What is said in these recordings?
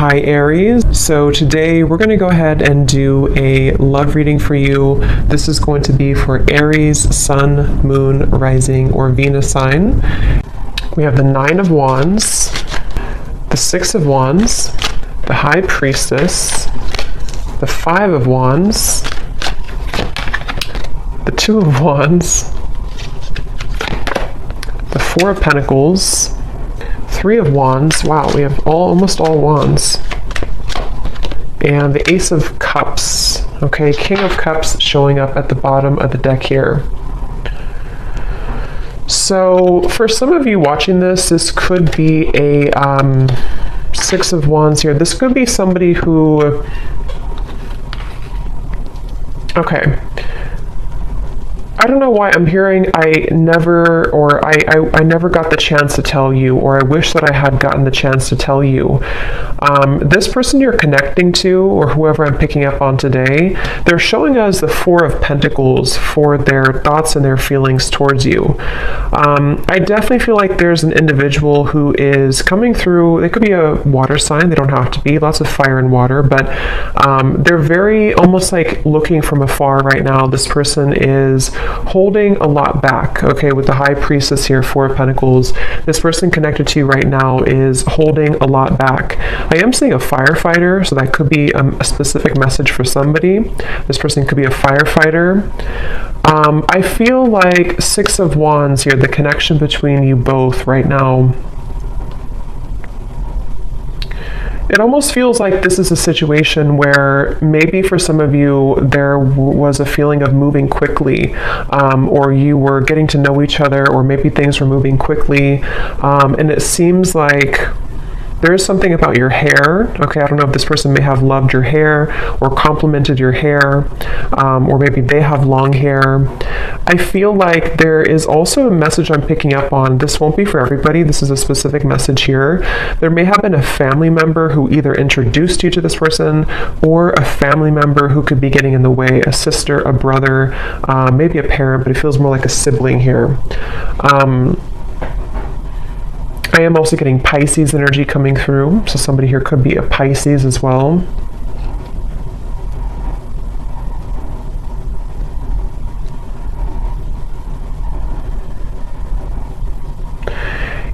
Hi Aries. So today we're going to go ahead and do a love reading for you. This is going to be for Aries, Sun, Moon, Rising, or Venus sign. We have the Nine of Wands, the Six of Wands, the High Priestess, the Five of Wands, the Two of Wands, the Four of Pentacles, Three of Wands. Wow, we have almost all wands. And the Ace of Cups. Okay, King of Cups showing up at the bottom of the deck here. So for some of you watching this, this could be a Six of Wands here. This could be somebody who, okay, I don't know why I'm hearing I never got the chance to tell you, or I wish that I had gotten the chance to tell you. This person you're connecting to, or whoever I'm picking up on today, they're showing us the Four of Pentacles for their thoughts and their feelings towards you. I definitely feel like there's an individual who is coming through. They could be a water sign. They don't have to be. Lots of fire and water, but they're very almost like looking from afar right now. This person is holding a lot back. Okay, with the High Priestess here, Four of Pentacles, this person connected to you right now is holding a lot back. I am seeing a firefighter, so that could be a specific message for somebody. This person could be a firefighter. I feel like Six of Wands here, the connection between you both right now, it almost feels like this is a situation where maybe for some of you there was a feeling of moving quickly, or you were getting to know each other, or maybe things were moving quickly, and it seems like there is something about your hair. Okay, I don't know if this person may have loved your hair or complimented your hair, or maybe they have long hair. I feel like there is also a message I'm picking up on. This won't be for everybody. This is a specific message here. There may have been a family member who either introduced you to this person, or a family member who could be getting in the way, a sister, a brother, maybe a parent, but it feels more like a sibling here. I am also getting Pisces energy coming through, so somebody here could be a Pisces as well.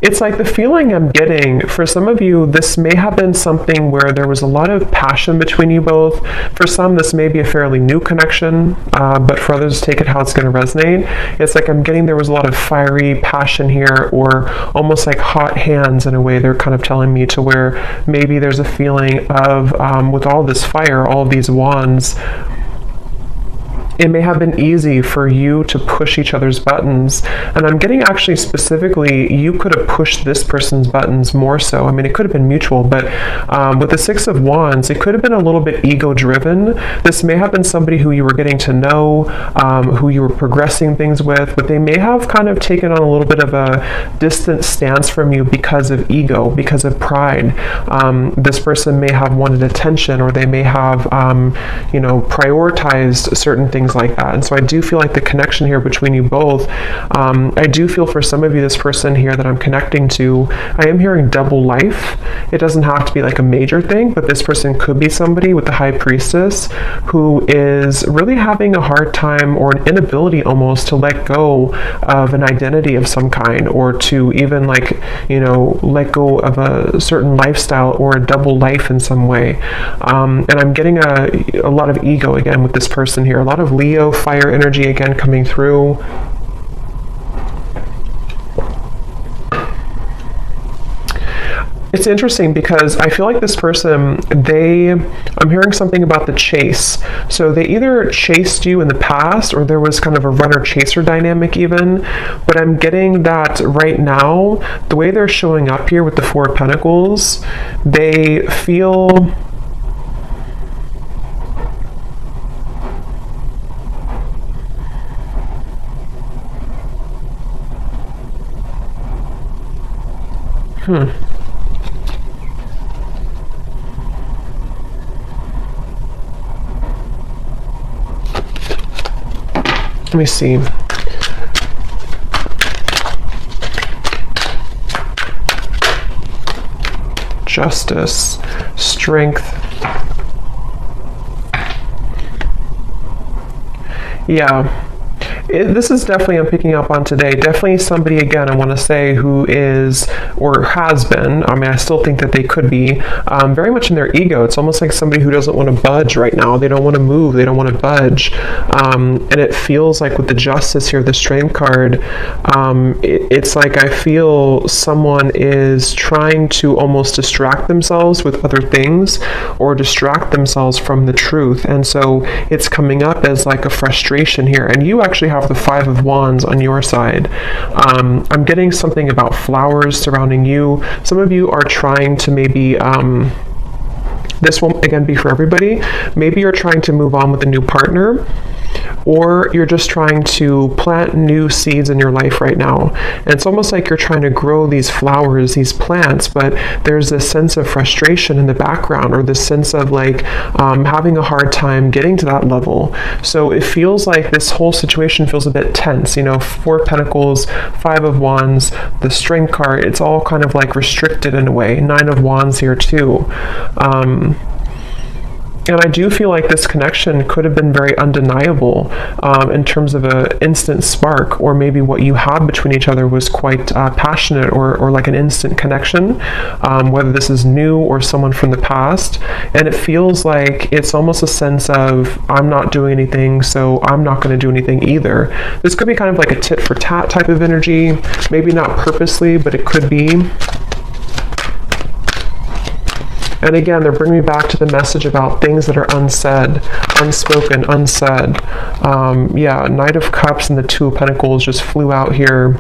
It's like the feeling I'm getting, for some of you, this may have been something where there was a lot of passion between you both. For some, this may be a fairly new connection, but for others, take it how it's going to resonate. It's like I'm getting there was a lot of fiery passion here, or almost like hot hands in a way. They're kind of telling me to where maybe there's a feeling of, with all this fire, all of these wands, it may have been easy for you to push each other's buttons. And I'm getting actually specifically, you could have pushed this person's buttons more so. I mean, it could have been mutual, but with the Six of Wands, it could have been a little bit ego-driven. This may have been somebody who you were getting to know, who you were progressing things with, but they may have kind of taken on a little bit of a distant stance from you because of ego, because of pride. This person may have wanted attention, or they may have, prioritized certain things like that. And so I do feel like the connection here between you both, I do feel for some of you, this person here that I'm connecting to, I am hearing double life. It doesn't have to be like a major thing, but this person could be somebody with the High Priestess who is really having a hard time, or an inability almost, to let go of an identity of some kind, or to even let go of a certain lifestyle or a double life in some way. And I'm getting a lot of ego again with this person here, a lot of Leo fire energy again coming through. It's interesting because I feel like this person, I'm hearing something about the chase. So they either chased you in the past, or there was kind of a runner-chaser dynamic even. But I'm getting that right now, the way they're showing up here with the Four of Pentacles, they feel let me see. Justice, Strength. Yeah. This is definitely, I'm picking up on today, definitely somebody, again, I want to say, who is, or has been, I mean, I still think that they could be, very much in their ego. It's almost like somebody who doesn't want to budge right now. They don't want to move. They don't want to budge. And it feels like with the Justice here, the Strength card, it's like I feel someone is trying to almost distract themselves with other things or distract themselves from the truth. And so it's coming up as like a frustration here. And you actually have the Five of Wands on your side. I'm getting something about flowers surrounding you. Some of you are trying to maybe, this won't again be for everybody. Maybe you're trying to move on with a new partner, or you're just trying to plant new seeds in your life right now. And it's almost like you're trying to grow these flowers, these plants, but there's this sense of frustration in the background, or this sense of like having a hard time getting to that level. So it feels like this whole situation feels a bit tense. You know, Four of Pentacles, Five of Wands, the Strength card, it's all kind of like restricted in a way. Nine of Wands here too. And I do feel like this connection could have been very undeniable in terms of an instant spark, or maybe what you had between each other was quite passionate, or like an instant connection, whether this is new or someone from the past. And it feels like it's almost a sense of, I'm not doing anything, so I'm not going to do anything either. This could be kind of like a tit for tat type of energy, maybe not purposely, but it could be. And again, they're bringing me back to the message about things that are unsaid, unspoken, unsaid. Yeah, Knight of Cups and the Two of Pentacles just flew out here.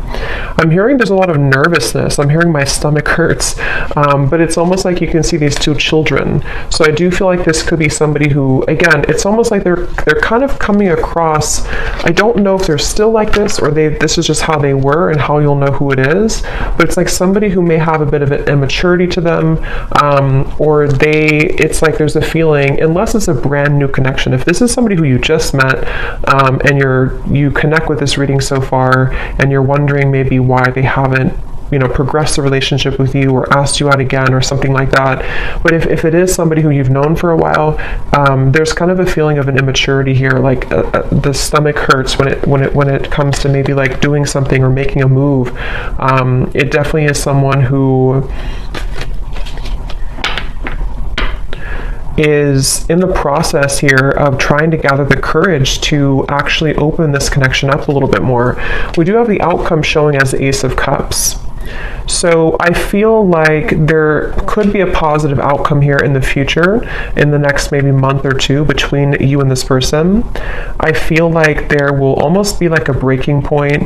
I'm hearing there's a lot of nervousness. I'm hearing my stomach hurts. But it's almost like you can see these two children. So I do feel like this could be somebody who, again, it's almost like they're kind of coming across, I don't know if they're still like this, or this is just how they were and how you'll know who it is. But it's like somebody who may have a bit of an immaturity to them, or it's like there's a feeling, unless it's a brand new connection, if this is somebody who you just met, and you connect with this reading so far, and you're wondering maybe why they haven't, you know, progressed the relationship with you or asked you out again or something like that. But if it is somebody who you've known for a while, there's kind of a feeling of an immaturity here, like the stomach hurts when it comes to maybe like doing something or making a move. It definitely is someone who is in the process here of trying to gather the courage to actually open this connection up a little bit more. We do have the outcome showing as the Ace of Cups. So I feel like there could be a positive outcome here in the future, in the next maybe month or two, between you and this person. I feel like there will almost be like a breaking point,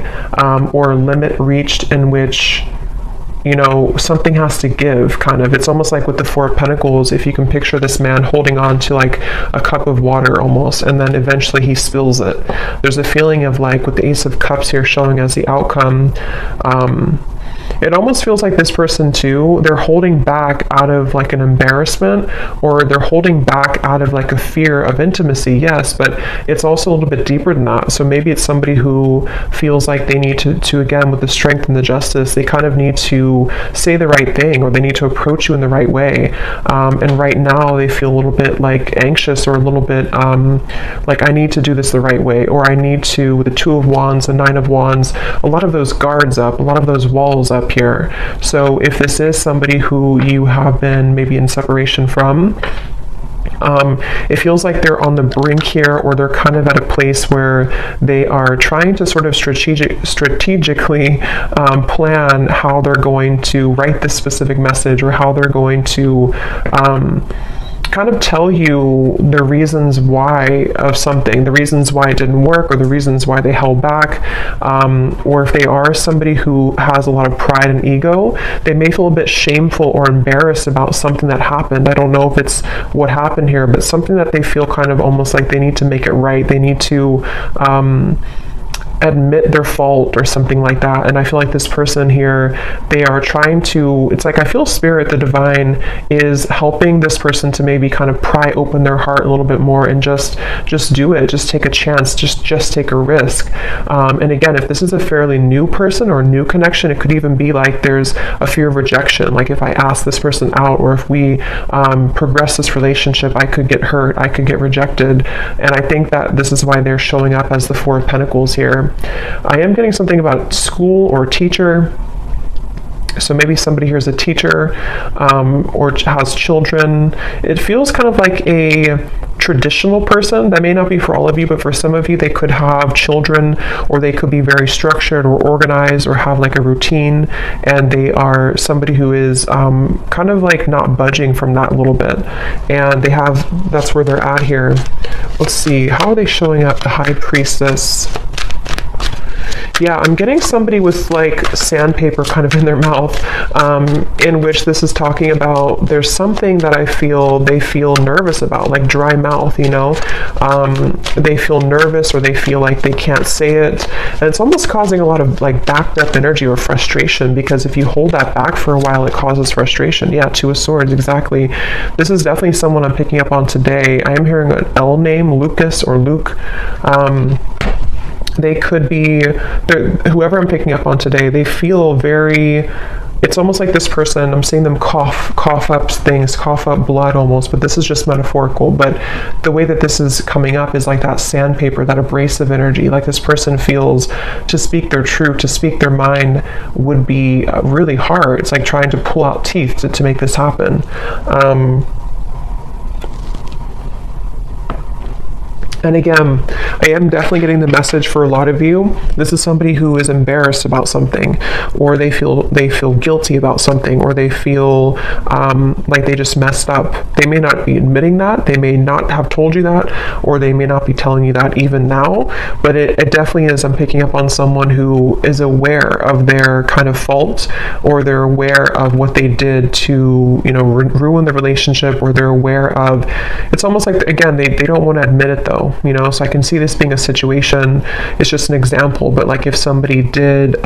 or a limit reached in which, you know, something has to give, kind of. It's almost like with the Four of Pentacles, if you can picture this man holding on to like a cup of water almost, and then eventually he spills it. There's a feeling of like, with the Ace of Cups here showing as the outcome, it almost feels like this person too, they're holding back out of like an embarrassment, or they're holding back out of like a fear of intimacy, yes, but it's also a little bit deeper than that. So maybe it's somebody who feels like they need to again, with the Strength and the Justice, they kind of need to say the right thing, or they need to approach you in the right way. And right now they feel a little bit like anxious, or a little bit like, I need to do this the right way, or I need to, with the Two of Wands, the Nine of Wands, a lot of those guards up, a lot of those walls up here. So if this is somebody who you have been maybe in separation from, it feels like they're on the brink here, or they're kind of at a place where they are trying to sort of strategically plan how they're going to write this specific message, or how they're going to kind of tell you the reasons why of something, the reasons why it didn't work, or the reasons why they held back, or if they are somebody who has a lot of pride and ego, they may feel a bit shameful or embarrassed about something that happened. I don't know if it's what happened here, but something that they feel kind of almost like they need to make it right. They need to admit their fault or something like that. And I feel like this person here, they are trying to, it's like I feel spirit, the divine, is helping this person to maybe kind of pry open their heart a little bit more and just do it, just take a chance, just take a risk. And again, if this is a fairly new person or new connection, it could even be like there's a fear of rejection. Like if I ask this person out, or if we progress this relationship, I could get hurt, I could get rejected. And I think that this is why they're showing up as the Four of Pentacles here. I am getting something about school or teacher. So maybe somebody here is a teacher, or has children. It feels kind of like a traditional person. That may not be for all of you, but for some of you, they could have children, or they could be very structured or organized, or have like a routine, and they are somebody who is kind of like not budging from that a little bit. And that's where they're at here. Let's see, how are they showing up? The High Priestess. Yeah, I'm getting somebody with like sandpaper kind of in their mouth, in which this is talking about there's something that I feel they feel nervous about, like dry mouth, you know. They feel nervous, or they feel like they can't say it. And it's almost causing a lot of like backed up energy or frustration, because if you hold that back for a while, it causes frustration. Yeah, Two of Swords, exactly. This is definitely someone I'm picking up on today. I am hearing an L name, Lucas or Luke. They could be, whoever I'm picking up on today, they feel very, it's almost like this person, I'm seeing them cough up things, cough up blood almost, but this is just metaphorical. But the way that this is coming up is like that sandpaper, that abrasive energy. Like this person feels to speak their truth, to speak their mind would be really hard. It's like trying to pull out teeth to make this happen. And again, I am definitely getting the message for a lot of you. This is somebody who is embarrassed about something, or they feel guilty about something, or they feel like they just messed up. They may not be admitting that, they may not have told you that, or they may not be telling you that even now, but it definitely is. I'm picking up on someone who is aware of their kind of fault, or they're aware of what they did to, you know, ruin the relationship, or they're aware of, it's almost like, again, they don't want to admit it though. You know, so I can see this being a situation. It's just an example, but like if somebody did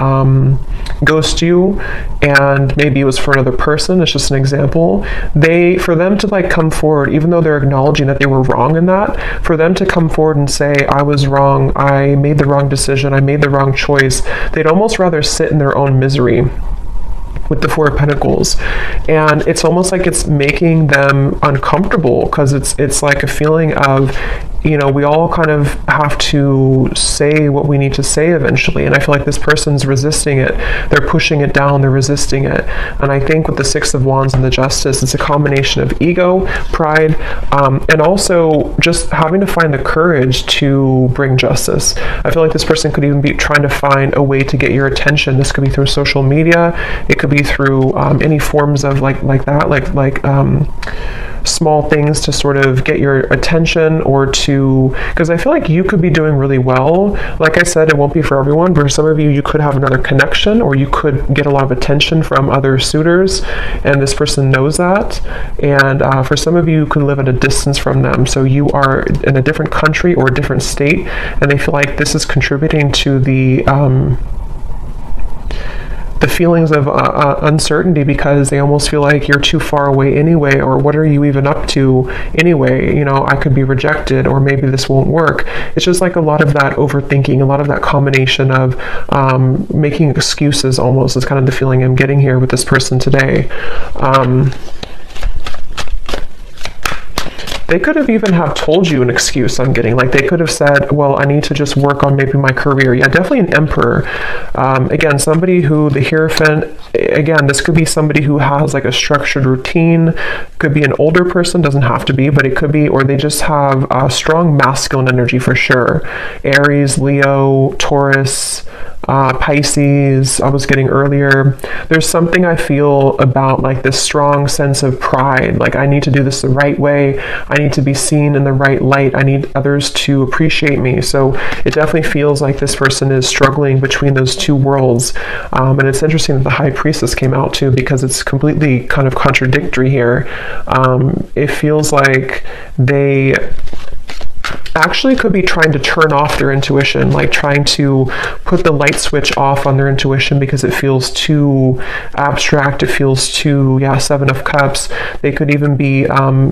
ghost you, and maybe it was for another person, it's just an example. For them to like come forward, even though they're acknowledging that they were wrong in that, for them to come forward and say, I was wrong, I made the wrong decision, I made the wrong choice, they'd almost rather sit in their own misery with the Four of Pentacles. And it's almost like it's making them uncomfortable, because it's like a feeling of, you know, we all kind of have to say what we need to say eventually. And I feel like this person's resisting it. They're pushing it down, they're resisting it. And I think with the Six of Wands and the Justice, it's a combination of ego, pride, and also just having to find the courage to bring justice. I feel like this person could even be trying to find a way to get your attention. This could be through social media. It could be through any forms of like small things to sort of get your attention, or to, because I feel like you could be doing really well. Like I said, it won't be for everyone, but for some of you, you could have another connection, or you could get a lot of attention from other suitors, and this person knows that. And for some of you, you could live at a distance from them, so you are in a different country or a different state, and they feel like this is contributing to the feelings of uncertainty, because they almost feel like you're too far away anyway, or what are you even up to anyway? You know, I could be rejected, or maybe this won't work. It's just like a lot of that overthinking, a lot of that combination of making excuses almost is kind of the feeling I'm getting here with this person today. They could have even have told you an excuse, I'm getting. Like they could have said, well, I need to just work on maybe my career. Yeah, definitely an Emperor. Again, somebody who, the Hierophant, again, this could be somebody who has like a structured routine. Could be an older person, doesn't have to be, but it could be, or they just have a strong masculine energy for sure. Aries, Leo, Taurus, Pisces, I was getting earlier. There's something I feel about like this strong sense of pride. Like I need to do this the right way. I need to be seen in the right light. I need others to appreciate me. So it definitely feels like this person is struggling between those two worlds. And it's interesting that the High Priestess came out too, because it's completely kind of contradictory here. It feels like they actually could be trying to turn off their intuition, like trying to put the light switch off on their intuition because it feels too abstract, it feels too, yeah, Seven of Cups. They could even be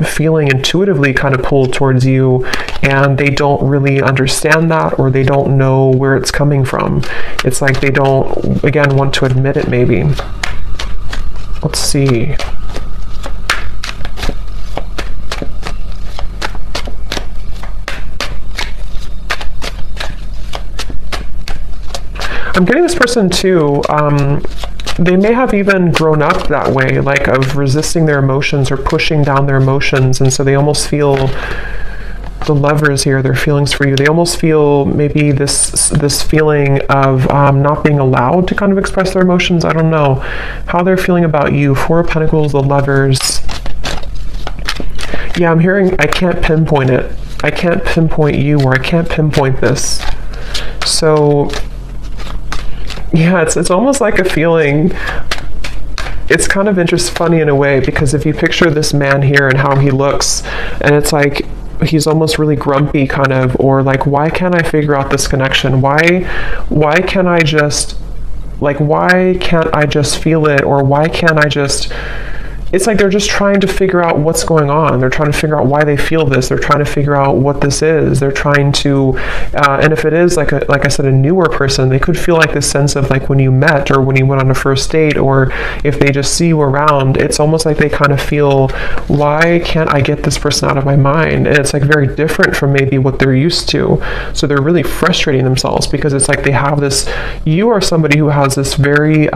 feeling intuitively kind of pulled towards you, and they don't really understand that, or they don't know where it's coming from. It's like they don't, again, want to admit it maybe. Let's see. I'm getting this person too, they may have even grown up that way, like of resisting their emotions or pushing down their emotions, and so they almost feel, the Lovers here, their feelings for you, they almost feel maybe this feeling of not being allowed to kind of express their emotions. I don't know how they're feeling about you. Four of Pentacles, the Lovers. Yeah, I'm hearing, I can't pinpoint it. I can't pinpoint you, or I can't pinpoint this. So yeah, it's almost like a feeling. It's kind of funny in a way, because if you picture this man here and how he looks, and it's like he's almost really grumpy kind of, or like, why can't I figure out this connection? Why can't I just, like, why can't I just feel it? Or why can't I just, it's like they're just trying to figure out what's going on. They're trying to figure out why they feel this. They're trying to figure out what this is. They're trying to, and if it is like I said, a newer person, they could feel like this sense of like when you met, or when you went on a first date, or if they just see you around, it's almost like they kind of feel, why can't I get this person out of my mind? And it's like very different from maybe what they're used to. So they're really frustrating themselves, because it's like they have this, you are somebody who has this very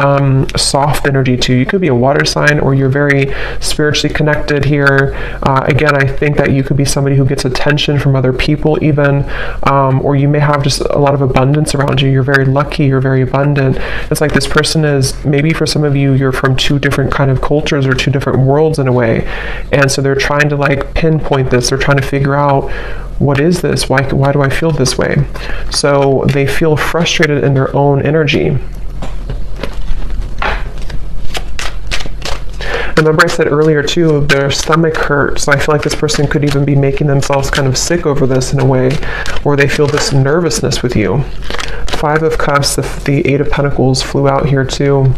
soft energy too. You could be a water sign, or you're very spiritually connected here. Again, I think that you could be somebody who gets attention from other people even, or you may have just a lot of abundance around you. You're very lucky, you're very abundant. It's like this person is, maybe for some of you, you're from two different kind of cultures or two different worlds in a way, and so they're trying to like pinpoint this. They're trying to figure out, what is this? Why do I feel this way? So they feel frustrated in their own energy. Remember I said earlier too, their stomach hurts. So I feel like this person could even be making themselves kind of sick over this in a way, or they feel this nervousness with you. Five of Cups, the Eight of Pentacles flew out here too.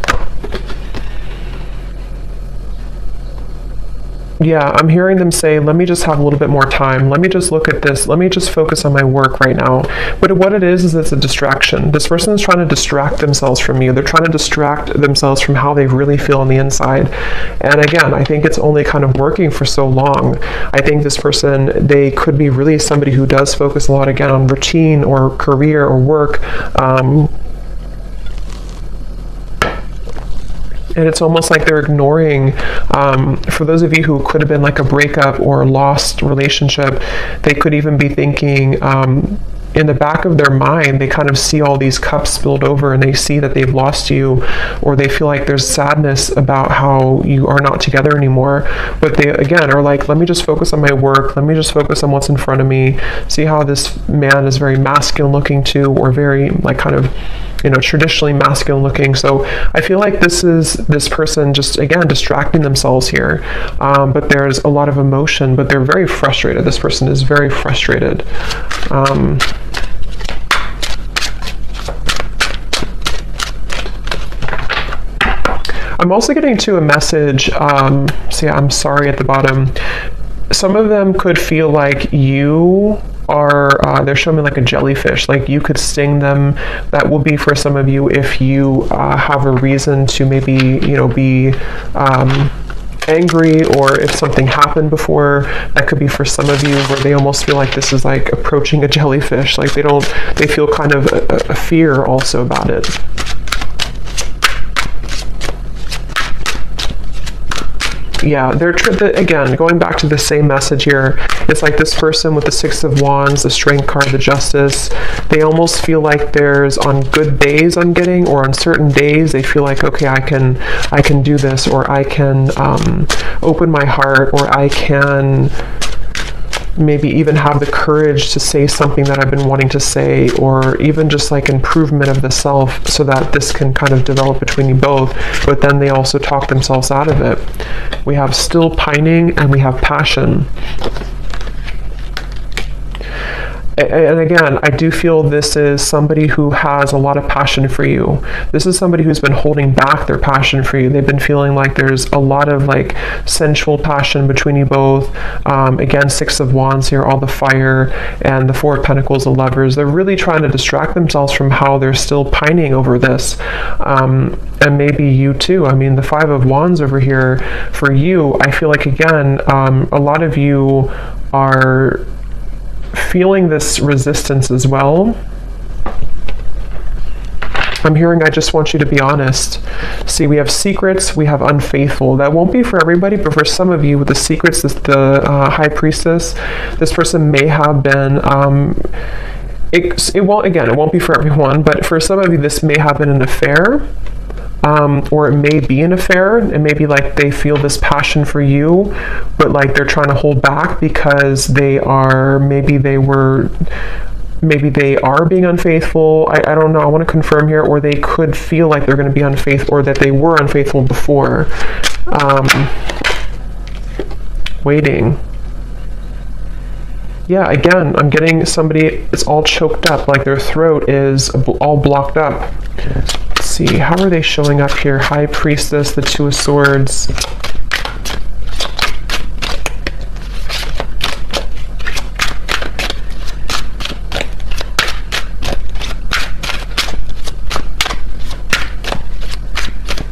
Yeah, I'm hearing them say, let me just have a little bit more time. Let me just look at this. Let me just focus on my work right now. But what it is it's a distraction. This person is trying to distract themselves from you. They're trying to distract themselves from how they really feel on the inside. And again, I think it's only kind of working for so long. I think this person, they could be really somebody who does focus a lot, again, on routine or career or work. And it's almost like they're ignoring, for those of you who could have been like a breakup or a lost relationship, they could even be thinking, in the back of their mind, they kind of see all these cups spilled over, and they see that they've lost you, or they feel like there's sadness about how you are not together anymore. But they, again, are like, let me just focus on my work. Let me just focus on what's in front of me. See how this man is very masculine looking too, or very like kind of, traditionally masculine looking. So I feel like this is this person just, again, distracting themselves here. But there's a lot of emotion, but they're very frustrated. This person is very frustrated. I'm also getting to a message, see, I'm sorry at the bottom. Some of them could feel like you are, they're showing me like a jellyfish, like you could sting them. That will be for some of you if you have a reason to maybe, be angry, or if something happened before. That could be for some of you where they almost feel like this is like approaching a jellyfish, like they feel kind of a fear also about it. Yeah, they're again, going back to the same message here. It's like this person with the Six of Wands, the Strength card, the Justice, they almost feel like there's, on good days I'm getting, or on certain days, they feel like, okay, I can do this, or I can open my heart, or I can maybe even have the courage to say something that I've been wanting to say, or even just like improvement of the self, so that this can kind of develop between you both. But then they also talk themselves out of it. We have still pining, and we have passion. And again, I do feel this is somebody who has a lot of passion for you. This is somebody who's been holding back their passion for you. They've been feeling like there's a lot of like sensual passion between you both. Again, Six of Wands here, all the fire, and the Four of Pentacles, the Lovers. They're really trying to distract themselves from how they're still pining over this. And maybe you too. I mean, the Five of Wands over here for you, I feel like, again, a lot of you are feeling this resistance as well. I'm hearing, I just want you to be honest. See, we have secrets, we have unfaithful. That won't be for everybody, but for some of you with the secrets, the High Priestess, this person may have been, it won't be for everyone, but for some of you, this may have been an affair. Or it may be an affair, and maybe like they feel this passion for you, but like they're trying to hold back because maybe they are being unfaithful. I don't know. I want to confirm here, or they could feel like they're going to be unfaithful, or that they were unfaithful before. Waiting. Yeah, again, I'm getting somebody, it's all choked up, like their throat is all blocked up. Let's see, how are they showing up here? High Priestess, the Two of Swords.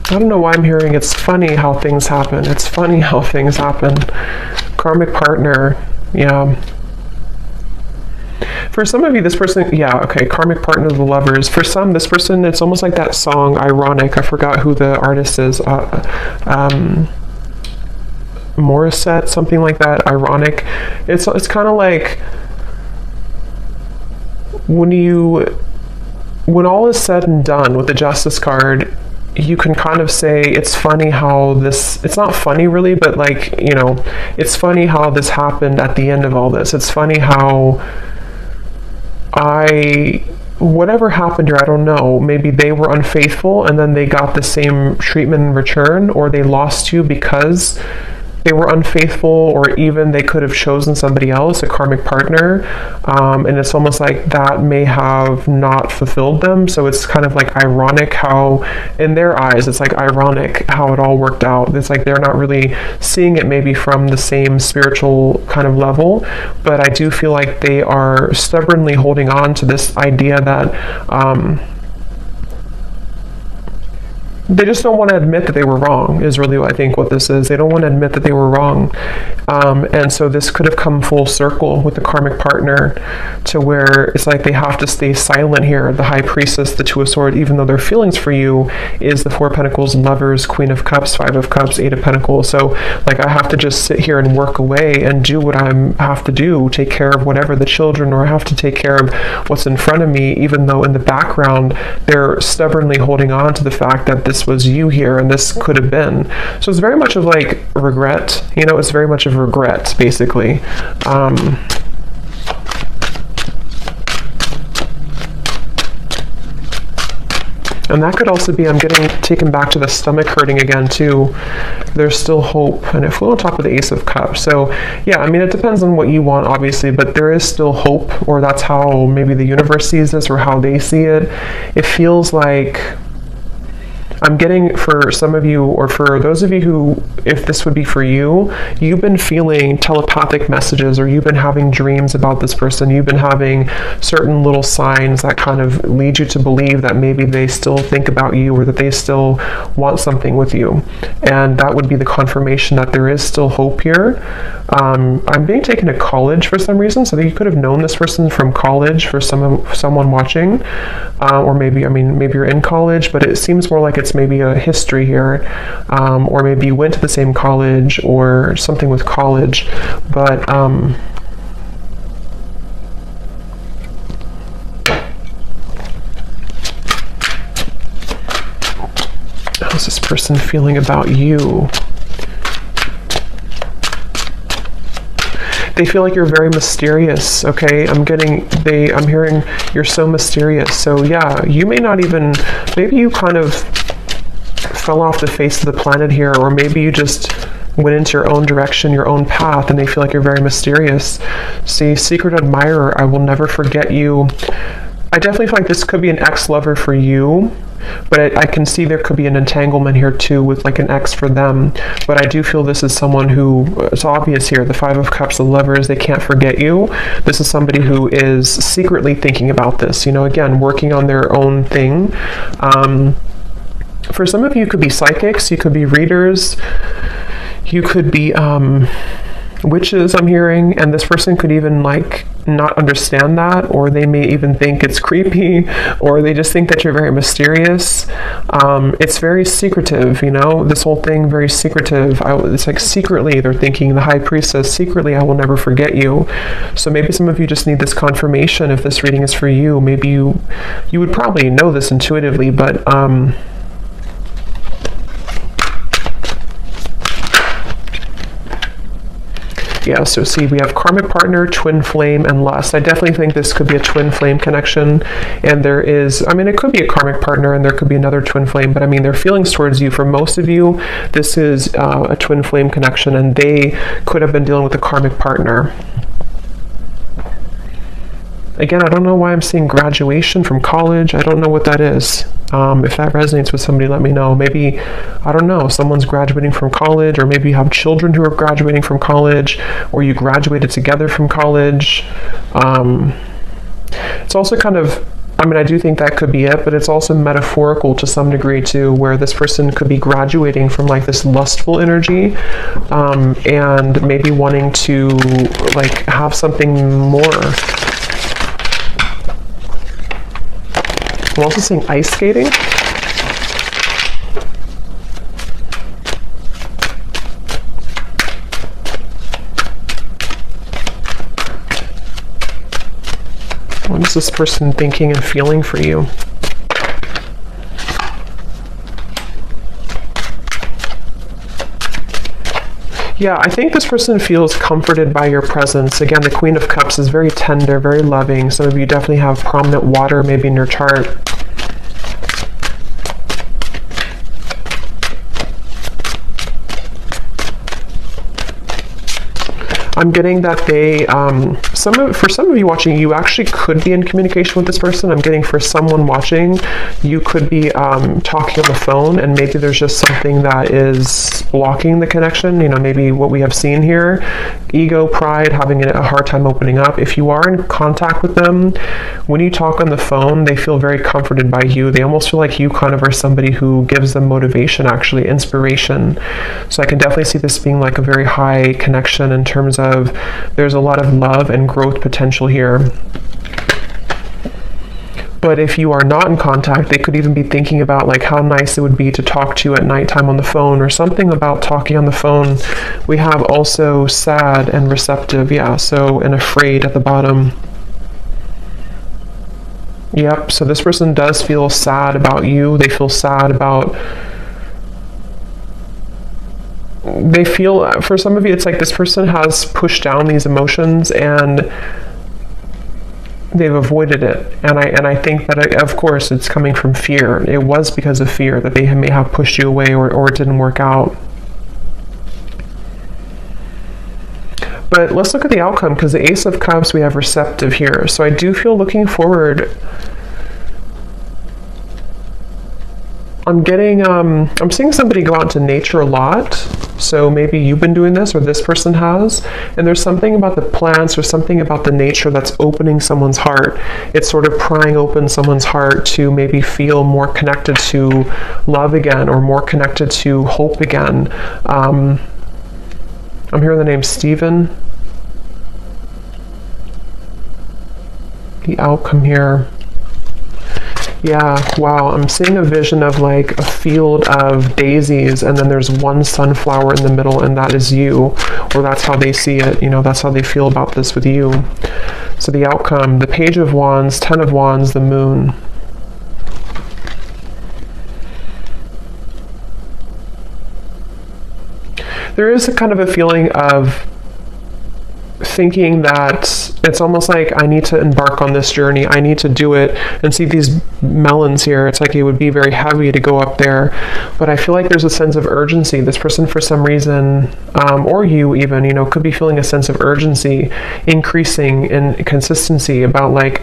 I don't know why I'm hearing it's funny how things happen. It's funny how things happen. Karmic partner, yeah. For some of you, this person, yeah, okay, karmic partner of the Lovers. For some, this person, it's almost like that song, Ironic. I forgot who the artist is. Morissette, something like that, Ironic. It's kind of like when all is said and done with the Justice card, you can kind of say it's funny how this, it's not funny really, but like, you know, it's funny how this happened at the end of all this. It's funny how whatever happened here, I don't know, maybe they were unfaithful and then they got the same treatment in return, or they lost you because they were unfaithful, or even they could have chosen somebody else, a karmic partner, and it's almost like that may have not fulfilled them. So it's kind of like ironic how, in their eyes, it's like ironic how it all worked out. It's like they're not really seeing it maybe from the same spiritual kind of level, but I do feel like they are stubbornly holding on to this idea that they just don't want to admit that they were wrong, is really what I think what this is. They don't want to admit that they were wrong. And so this could have come full circle with the karmic partner, to where it's like they have to stay silent here. The High Priestess, the Two of Swords, even though their feelings for you is the Four of Pentacles, Lovers, Queen of Cups, Five of Cups, Eight of Pentacles. So like I have to just sit here and work away and do what I have to do, take care of whatever the children, or I have to take care of what's in front of me, even though in the background they're stubbornly holding on to the fact that this was you here and this could have been. So it's very much of like regret, you know, it's very much of regret basically. And that could also be, I'm getting taken back to the stomach hurting again too. There's still hope. And it flew on top of the Ace of Cups. So yeah, I mean, it depends on what you want, obviously, but there is still hope, or that's how maybe the universe sees this, or how they see it. It feels like, I'm getting, for some of you, or for those of you who, if this would be for you, you've been feeling telepathic messages, or you've been having dreams about this person. You've been having certain little signs that kind of lead you to believe that maybe they still think about you, or that they still want something with you. And that would be the confirmation that there is still hope here. I'm being taken to college for some reason, so that you could have known this person from college, for someone watching, or maybe, I mean, maybe you're in college, but it seems more like it's maybe a history here, or maybe you went to the same college, or something with college, but how's this person feeling about you? They feel like you're very mysterious, okay? I'm hearing you're so mysterious. So yeah, you may not even, maybe you kind of fell off the face of the planet here, or maybe you just went into your own direction, your own path, and they feel like you're very mysterious. See, secret admirer, I will never forget you. I definitely feel like this could be an ex-lover for you, but I can see there could be an entanglement here too with like an ex for them. But I do feel this is someone who, it's obvious here, the Five of Cups, the Lovers, they can't forget you. This is somebody who is secretly thinking about this, you know, again, working on their own thing. For some of you, it could be psychics, you could be readers, you could be witches, I'm hearing, and this person could even like not understand that, or they may even think it's creepy, or they just think that you're very mysterious. It's very secretive, you know, this whole thing, very secretive. It's like secretly they're thinking, the High Priestess, secretly I will never forget you. So maybe some of you just need this confirmation if this reading is for you. Maybe you would probably know this intuitively, but yeah, so see, we have karmic partner, twin flame, and lust. I definitely think this could be a twin flame connection. And there is, I mean, it could be a karmic partner and there could be another twin flame, but I mean, their feelings towards you, for most of you, this is a twin flame connection, and they could have been dealing with a karmic partner. Again, I don't know why I'm seeing graduation from college. I don't know what that is. If that resonates with somebody, let me know. Maybe, I don't know, someone's graduating from college, or maybe you have children who are graduating from college, or you graduated together from college. It's also kind of, I mean, I do think that could be it, but it's also metaphorical to some degree too, where this person could be graduating from like this lustful energy, and maybe wanting to like have something more. I'm also seeing ice skating. What is this person thinking and feeling for you? Yeah, I think this person feels comforted by your presence. Again, the Queen of Cups is very tender, very loving. Some of you definitely have prominent water maybe in your chart. I'm getting that they, for some of you watching, you actually could be in communication with this person. I'm getting for someone watching, you could be talking on the phone, and maybe there's just something that is blocking the connection. You know, maybe what we have seen here, ego, pride, having a hard time opening up. If you are in contact with them, when you talk on the phone, they feel very comforted by you. They almost feel like you kind of are somebody who gives them motivation, actually, inspiration. So I can definitely see this being like a very high connection in terms of there's a lot of love and growth potential here. But if you are not in contact, they could even be thinking about like how nice it would be to talk to you at nighttime on the phone, or something about talking on the phone. We have also sad and receptive, yeah, so, and afraid at the bottom. Yep, so this person does feel sad about you. They feel sad about, they feel, for some of you, it's like this person has pushed down these emotions and they've avoided it. And I think that, of course, it's coming from fear. It was because of fear that they may have pushed you away, or it didn't work out. But let's look at the outcome, because the Ace of Cups, we have receptive here. So I do feel looking forward. I'm getting, I'm seeing somebody go out into nature a lot. So maybe you've been doing this, or this person has, and there's something about the plants or something about the nature that's opening someone's heart. It's sort of prying open someone's heart to maybe feel more connected to love again, or more connected to hope again. I'm hearing the name Stephen. The outcome here. Yeah, wow, I'm seeing a vision of like a field of daisies, and then there's one sunflower in the middle, and that is you, or that's how they see it, you know, that's how they feel about this with you. So the outcome, the Page of Wands, Ten of Wands, the Moon. There is a kind of a feeling of thinking that It's almost like I need to embark on this journey. I need to do it. And see these melons here, it's like it would be very heavy to go up there. But I feel like there's a sense of urgency. This person, for some reason, or you even, you know, could be feeling a sense of urgency, increasing in consistency about like,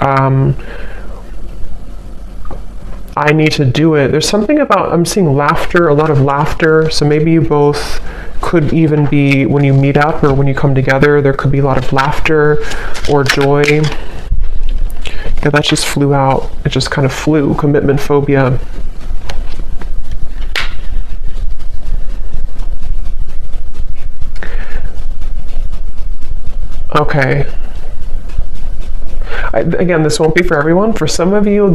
I need to do it. There's something about, I'm seeing laughter, a lot of laughter. So maybe you both could even be, when you meet up or when you come together, there could be a lot of laughter or joy. Yeah, that just flew out. It just kind of flew. Commitment phobia. Okay. Again, this won't be for everyone. For some of you,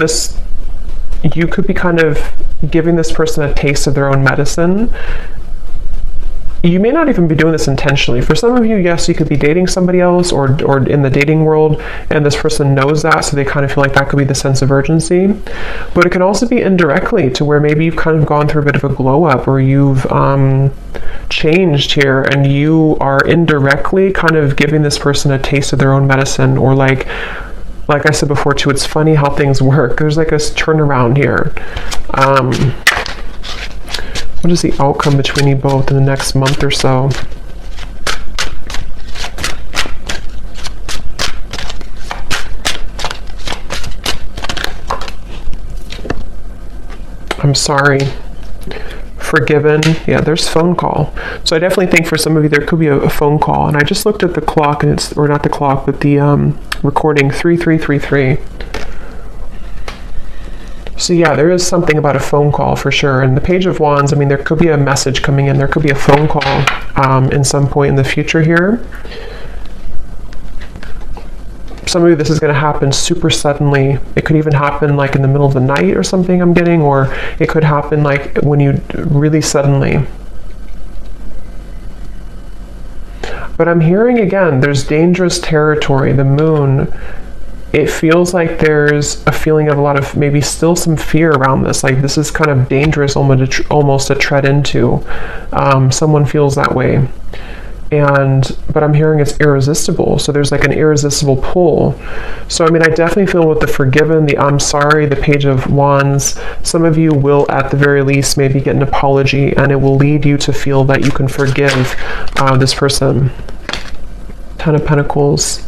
you could be kind of giving this person a taste of their own medicine. You may not even be doing this intentionally. For some of you, yes, you could be dating somebody else or in the dating world, and this person knows that, so they kind of feel like that could be the sense of urgency. But it can also be indirectly, to where maybe you've kind of gone through a bit of a glow up, or you've changed here, and you are indirectly kind of giving this person a taste of their own medicine, or like I said before too, it's funny how things work. There's like a turnaround here. What is the outcome between you both in the next month or so? I'm sorry. Forgiven. Yeah, there's phone call. So I definitely think for some of you there could be a phone call. And I just looked at the clock, and it's, or not the clock, but the recording 3333. So yeah, there is something about a phone call for sure. And the Page of Wands, I mean, there could be a message coming in. There could be a phone call in some point in the future here. Some of you, this is going to happen super suddenly. It could even happen like in the middle of the night or something, I'm getting, or it could happen like when you really suddenly. But I'm hearing again, there's dangerous territory. The moon, it feels like there's a feeling of a lot of maybe still some fear around this. Like this is kind of dangerous almost to tread into. Someone feels that way. But I'm hearing it's irresistible. So there's like an irresistible pull. So, I mean, I definitely feel with the forgiven, the I'm sorry, the Page of Wands, some of you will at the very least maybe get an apology, and it will lead you to feel that you can forgive this person. Ten of Pentacles.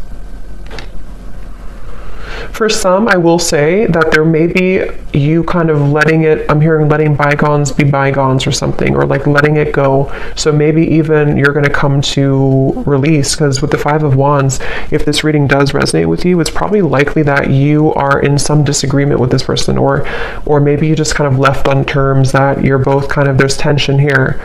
For some, I will say that there may be you kind of letting it, I'm hearing letting bygones be bygones or something, or like letting it go. So maybe even you're going to come to release, because with the Five of Wands, if this reading does resonate with you, it's probably likely that you are in some disagreement with this person, or maybe you just kind of left on terms that you're both kind of, there's tension here.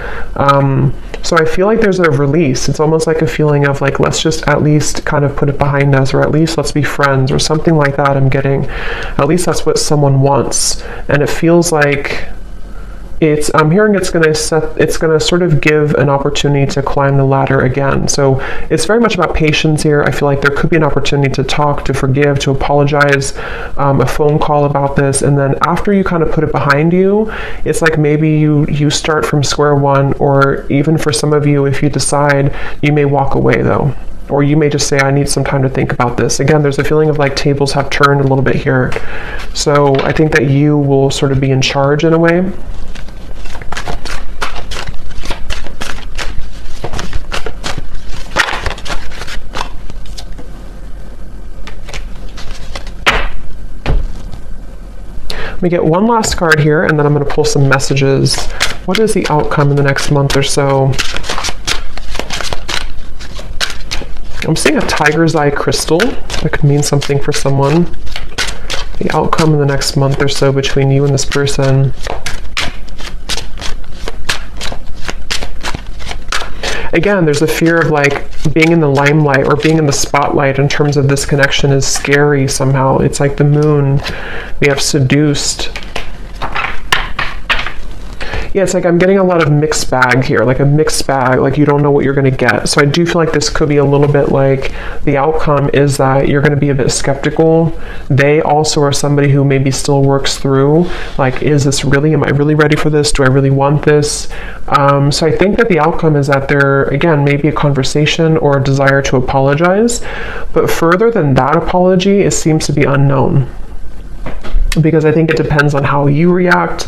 So I feel like there's a release. It's almost like a feeling of like, let's just at least kind of put it behind us, or at least let's be friends, or something like that. I'm getting, at least that's what someone wants. And it feels like I'm hearing it's going to sort of give an opportunity to climb the ladder again. So it's very much about patience here. I feel like there could be an opportunity to talk, to forgive, to apologize, a phone call about this. And then after you kind of put it behind you, it's like maybe you start from square one, or even for some of you, if you decide, you may walk away though. Or you may just say, I need some time to think about this. Again, there's a feeling of like tables have turned a little bit here. So I think that you will sort of be in charge in a way. Let me get one last card here, and then I'm going to pull some messages. What is the outcome in the next month or so? I'm seeing a tiger's eye crystal. That could mean something for someone. The outcome in the next month or so between you and this person. Again, there's a fear of like being in the limelight or being in the spotlight in terms of this connection is scary somehow. It's like the moon. We have seduced. Yeah, it's like I'm getting a lot of mixed bag here, like a mixed bag, like you don't know what you're going to get. So I do feel like this could be a little bit like the outcome is that you're going to be a bit skeptical. They also are somebody who maybe still works through, like, is this really, am I really ready for this? Do I really want this? So I think that the outcome is that there, again, maybe a conversation or a desire to apologize. But further than that apology, it seems to be unknown. Because I think it depends on how you react,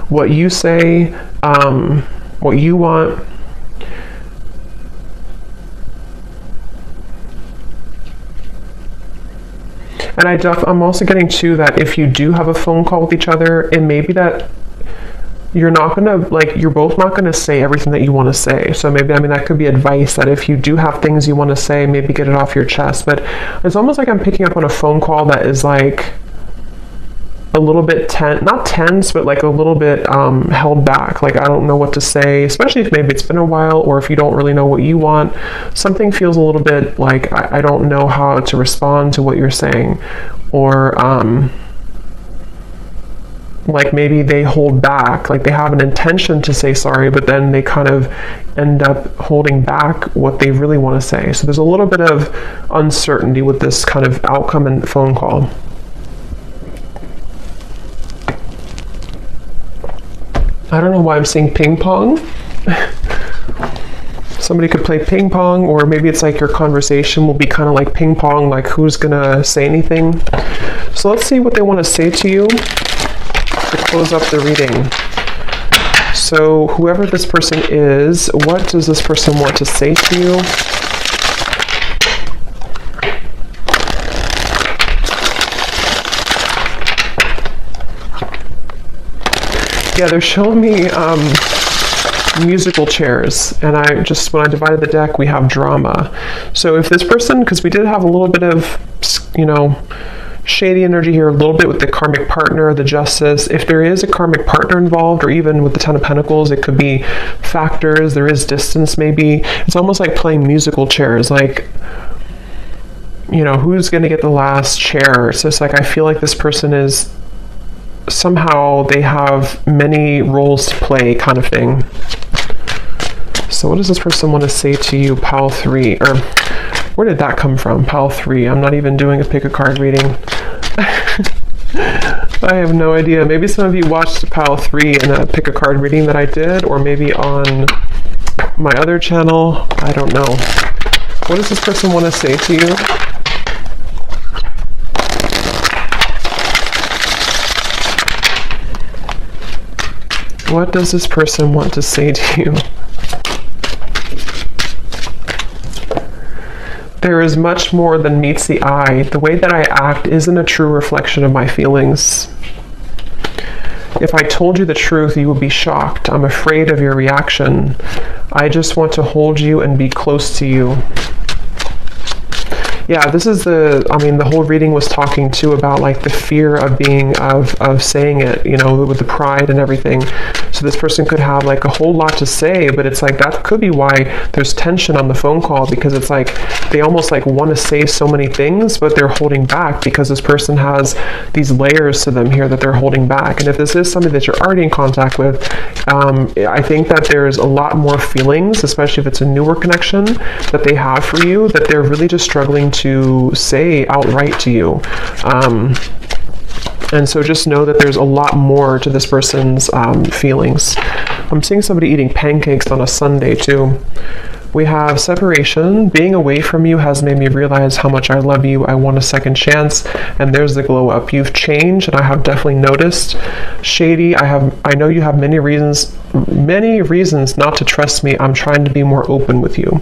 what you say, what you want. And I'm also getting too that if you do have a phone call with each other, it may be that you're not gonna, like, you're both not gonna say everything that you want to say. So maybe, I mean, that could be advice that if you do have things you want to say, maybe get it off your chest. But it's almost like I'm picking up on a phone call that is like a little bit not tense, but like a little bit held back. Like, I don't know what to say, especially if maybe it's been a while, or if you don't really know what you want. Something feels a little bit like I don't know how to respond to what you're saying, or like maybe they hold back, like they have an intention to say sorry, but then they kind of end up holding back what they really want to say. So there's a little bit of uncertainty with this kind of outcome and phone call. I don't know why I'm saying ping pong. Somebody could play ping pong, or maybe it's like your conversation will be kind of like ping pong, like who's gonna say anything. So let's see what they want to say to you to close up the reading. So whoever this person is, what does this person want to say to you? Yeah, they're showing me musical chairs, and when I divided the deck, we have drama. So if this person, because we did have a little bit of, shady energy here, a little bit with the karmic partner, the justice. If there is a karmic partner involved, or even with the Ten of Pentacles, it could be factors. There is distance, maybe. It's almost like playing musical chairs, like, who's going to get the last chair? So it's like, I feel like this person is, somehow they have many roles to play, kind of thing. So what does this person want to say to you, Pile 3? Or where did that come from, Pile 3? I'm not even doing a pick a card reading. I have no idea. Maybe some of you watched Pile 3 in a pick a card reading that I did, or maybe on my other channel. I don't know. What does this person want to say to you? What does this person want to say to you? There is much more than meets the eye. The way that I act isn't a true reflection of my feelings. If I told you the truth, you would be shocked. I'm afraid of your reaction. I just want to hold you and be close to you. Yeah, this is the whole reading was talking too about like the fear of saying it, with the pride and everything. So this person could have like a whole lot to say, but it's like that could be why there's tension on the phone call, because it's like they almost like want to say so many things, but they're holding back because this person has these layers to them here that they're holding back. And if this is somebody that you're already in contact with, I think that there's a lot more feelings, especially if it's a newer connection that they have for you, that they're really just struggling to say outright to you. And so just know that there's a lot more to this person's feelings. I'm seeing somebody eating pancakes on a Sunday too. We have separation. Being away from you has made me realize how much I love you. I want a second chance. And there's the glow up. You've changed, and I have definitely noticed. Shady, I know you have many reasons not to trust me. I'm trying to be more open with you.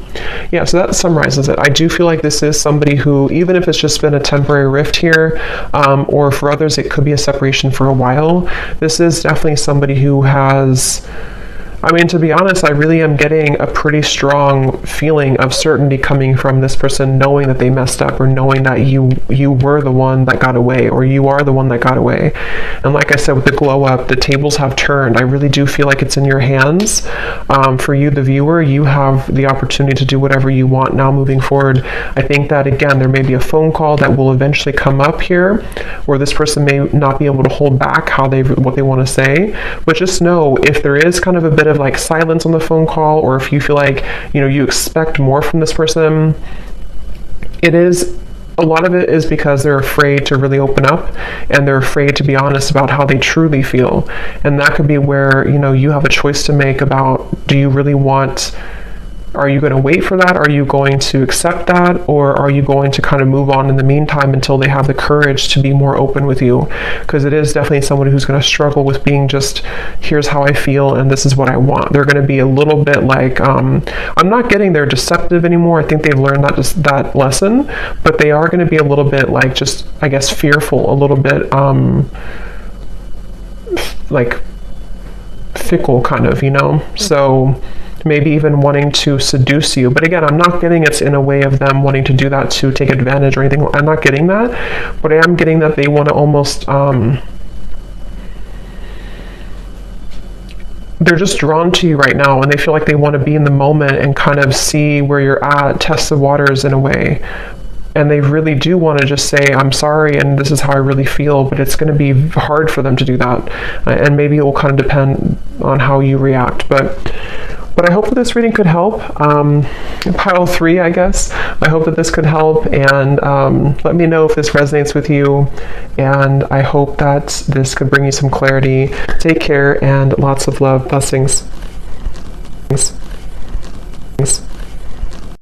Yeah, so that summarizes it. I do feel like this is somebody who, even if it's just been a temporary rift here, or for others it could be a separation for a while, this is definitely somebody who has I mean, to be honest, I really am getting a pretty strong feeling of certainty coming from this person, knowing that they messed up, or knowing that you were the one that got away, or you are the one that got away. And like I said, with the glow up, the tables have turned. I really do feel like it's in your hands. For you, the viewer, you have the opportunity to do whatever you want now moving forward. I think that, again, there may be a phone call that will eventually come up here where this person may not be able to hold back what they want to say. But just know, if there is kind of a bit of like silence on the phone call, or if you feel like, you expect more from this person, a lot of it is because they're afraid to really open up, and they're afraid to be honest about how they truly feel. And that could be where, you have a choice to make about, do you really want, are you going to wait for that? Are you going to accept that? Or are you going to kind of move on in the meantime until they have the courage to be more open with you? Because it is definitely someone who's going to struggle with being just, here's how I feel and this is what I want. They're going to be a little bit like, I'm not getting they're deceptive anymore. I think they've learned that lesson, but they are going to be a little bit like, just, I guess, fearful, a little bit, like fickle kind of, so maybe even wanting to seduce you. But again, I'm not getting it's in a way of them wanting to do that to take advantage or anything. I'm not getting that, but I am getting that they want to almost, they're just drawn to you right now, and they feel like they want to be in the moment and kind of see where you're at, test the waters in a way. And they really do want to just say, I'm sorry, and this is how I really feel, but it's going to be hard for them to do that. And maybe it will kind of depend on how you react. But I hope that this reading could help. Pile 3, I guess. I hope that this could help, and let me know if this resonates with you. And I hope that this could bring you some clarity. Take care, and lots of love. Blessings.